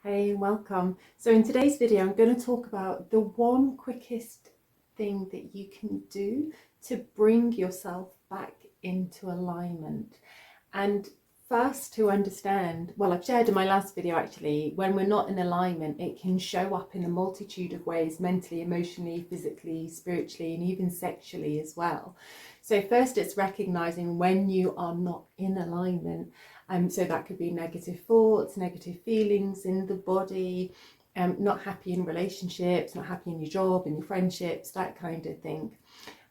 Hey, welcome. So in today's video, I'm going to talk about the one quickest thing that you can do to bring yourself back into alignment. And first, to understand, well, I've shared in my last video actually, when we're not in alignment, it can show up in a multitude of ways, mentally, emotionally, physically, spiritually, and even sexually as well. So first, it's recognizing when you are not in alignment. So that could be negative thoughts, negative feelings in the body, not happy in relationships, not happy in your job, in your friendships, that kind of thing.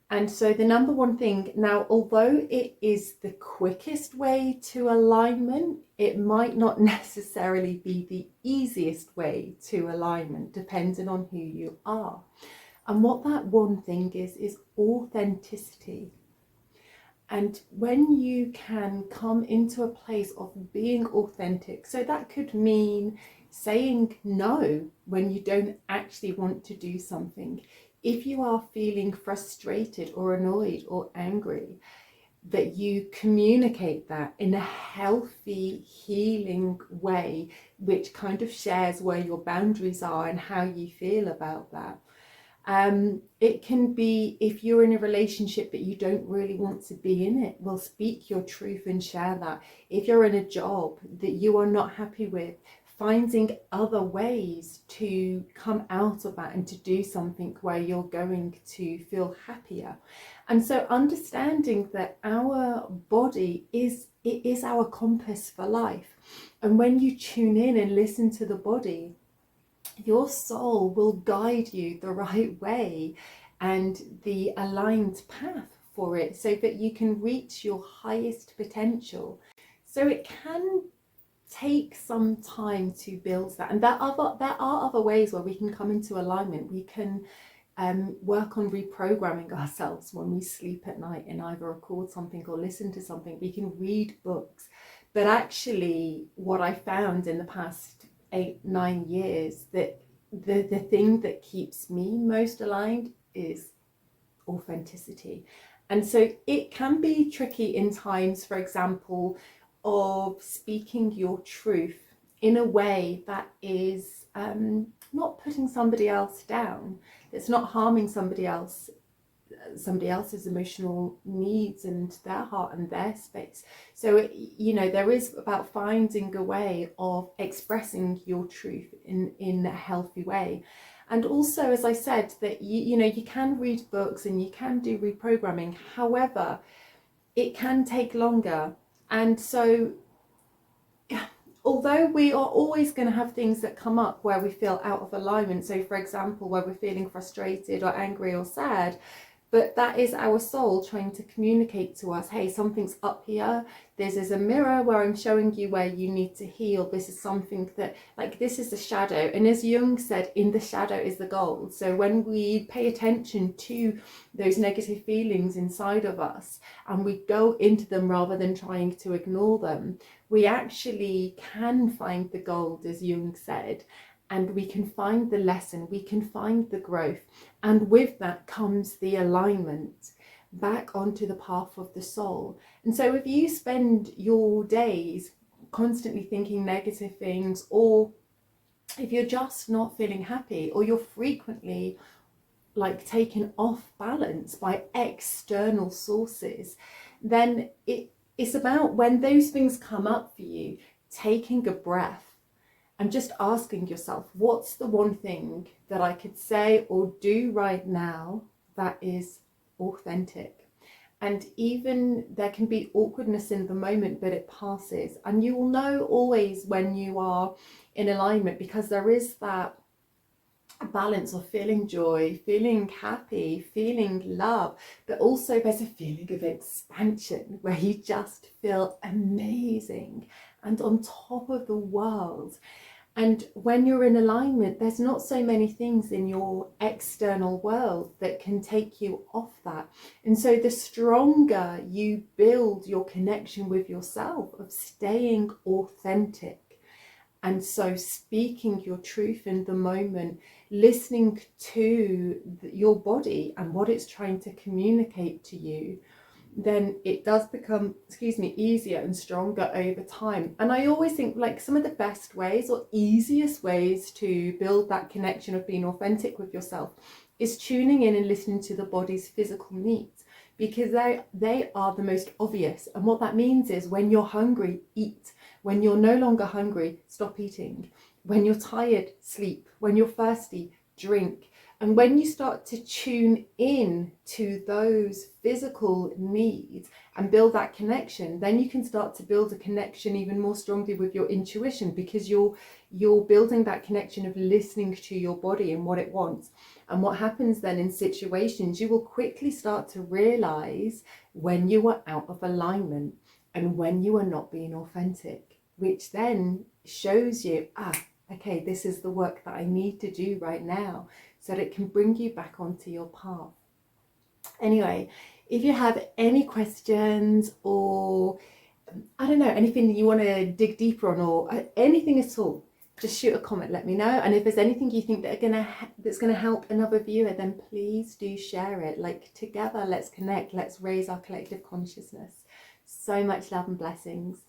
And so the number one thing now, although it is the quickest way to alignment, it might not necessarily be the easiest way to alignment, depending on who you are. And what that one thing is authenticity. And when you can come into a place of being authentic, so that could mean saying no when you don't actually want to do something. If you are feeling frustrated or annoyed or angry, that you communicate that in a healthy, healing way, which kind of shares where your boundaries are and how you feel about that. It can be if you're in a relationship but you don't really want to be in it, well, speak your truth and share that. If you're in a job that you are not happy with, finding other ways to come out of that and to do something where you're going to feel happier. And so understanding that our body is our compass for life. And when you tune in and listen to the body, your soul will guide you the right way and the aligned path for it so that you can reach your highest potential. So it can take some time to build that, and there are other ways where we can come into alignment. We can work on reprogramming ourselves when we sleep at night and either record something or listen to something. We can read books, but actually what I found in the past 8-9 years, that the thing that keeps me most aligned is authenticity. And so it can be tricky in times, for example, of speaking your truth in a way that is not putting somebody else down, that's not harming somebody else's emotional needs and their heart and their space. So there is about finding a way of expressing your truth in a healthy way. And also, as I said, that you can read books and you can do reprogramming. However, it can take longer. And so although we are always going to have things that come up where we feel out of alignment, so for example, where we're feeling frustrated or angry or sad, but that is our soul trying to communicate to us, hey, something's up here. This is a mirror where I'm showing you where you need to heal. This is something that, like, this is the shadow. And as Jung said, in the shadow is the gold. So when we pay attention to those negative feelings inside of us and we go into them rather than trying to ignore them, we actually can find the gold, as Jung said. And we can find the lesson, we can find the growth. And with that comes the alignment back onto the path of the soul. And so if you spend your days constantly thinking negative things, or if you're just not feeling happy, or you're frequently like taken off balance by external sources, then it's about, when those things come up for you, taking a breath and just asking yourself, what's the one thing that I could say or do right now that is authentic? And even there can be awkwardness in the moment, but it passes. And you will know always when you are in alignment, because there is that balance of feeling joy, feeling happy, feeling love, but also there's a feeling of expansion where you just feel amazing and on top of the world. And when you're in alignment, there's not so many things in your external world that can take you off that. And so the stronger you build your connection with yourself, of staying authentic, and so speaking your truth in the moment, listening to your body and what it's trying to communicate to you, then it does become, easier and stronger over time. And I always think like some of the best ways or easiest ways to build that connection of being authentic with yourself is tuning in and listening to the body's physical needs, because they are the most obvious. And what that means is when you're hungry, eat. When you're no longer hungry, stop eating. When you're tired, sleep. When you're thirsty, drink. And when you start to tune in to those physical needs and build that connection, then you can start to build a connection even more strongly with your intuition, because you're building that connection of listening to your body and what it wants. And what happens then in situations, you will quickly start to realize when you are out of alignment and when you are not being authentic, which then shows you, okay, this is the work that I need to do right now, so that it can bring you back onto your path. Anyway, if you have any questions or I don't know, anything that you want to dig deeper on or anything at all, just shoot a comment, let me know. And if there's anything you think that's gonna help another viewer, then please do share it. Like, together, let's connect, let's raise our collective consciousness. So much love and blessings.